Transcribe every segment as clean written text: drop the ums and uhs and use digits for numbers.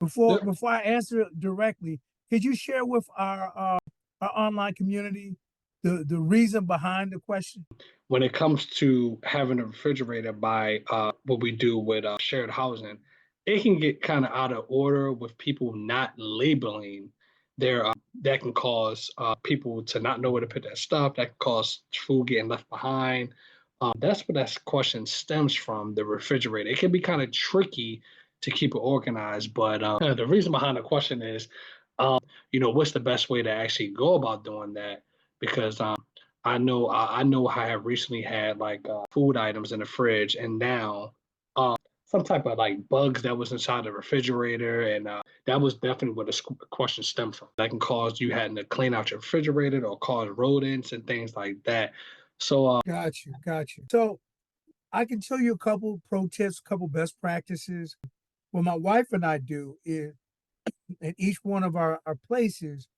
Before Yeah. before I answer it directly, could you share with our online community the reason behind the question? When it comes to having a refrigerator by what we do with shared housing, it can get kind of out of order with people not labeling their that can cause people to not know where to put their stuff. That can cause food getting left behind. That's where that question stems from, the refrigerator. It can be kind of tricky to keep it organized, but the reason behind the question is, what's the best way to actually go about doing that? Because I know I have recently had like food items in the fridge, and now some type of like bugs that was inside the refrigerator, and that was definitely where the question stemmed from. That can cause you having to clean out your refrigerator or cause rodents and things like that. So Got you. So I can tell you a couple pro tips, a couple best practices. What my wife and I do is in each one of our places,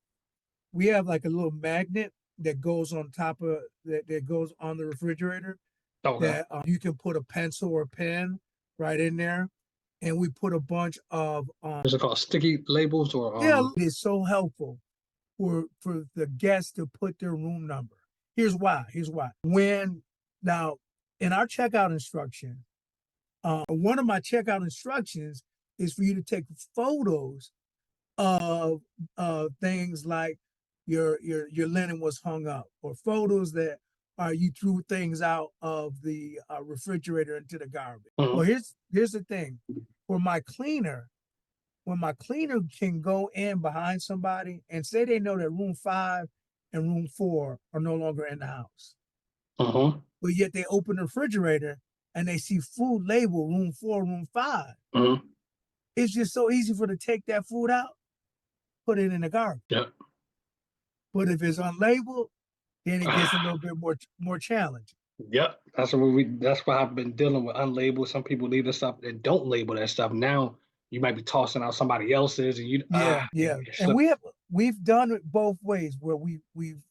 we have like a little magnet that goes on top of that goes on the refrigerator okay, that you can put a pencil or pen right in there. And we put a bunch of is it called sticky labels or yeah, it is so helpful for the guests to put their room number. Here's why. Here's why. When now in our checkout instruction, one of my checkout instructions is for you to take photos of things like your linen was hung up, or photos that you threw things out of the refrigerator into the garbage. Well, Mhm. here's the thing. For my cleaner, when my cleaner can go in behind somebody and say they know that room 5 and room 4 are no longer in the house, Mhm. but yet they open the refrigerator and they see food labeled room 4, room 5. Mhm. It's just so easy for them to take that food out, put it in the garbage. Yep. But if it's unlabeled, then it gets a little bit more challenging. Yep, that's what I've been dealing with, unlabeled. Some people leave the stuff that don't label that stuff. Now you might be tossing out somebody else's, and Yeah, yeah. it And slips. we've done it both ways where we've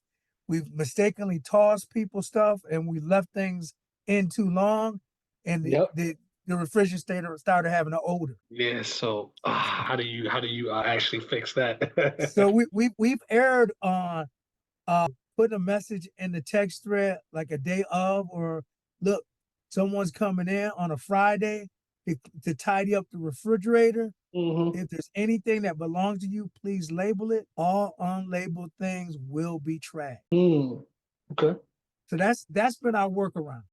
mistakenly tossed people stuff and we left things in too long and Yep. the refrigerator started having an odor. Yeah. So how do you actually fix that? So we've erred on putting a message in the text thread like a day of, or look, someone's coming in on a Friday to tidy up the refrigerator. hmm If there's anything that belongs to you, please label it. All unlabeled things will be tracked. Mm, okay. So that's been our workaround.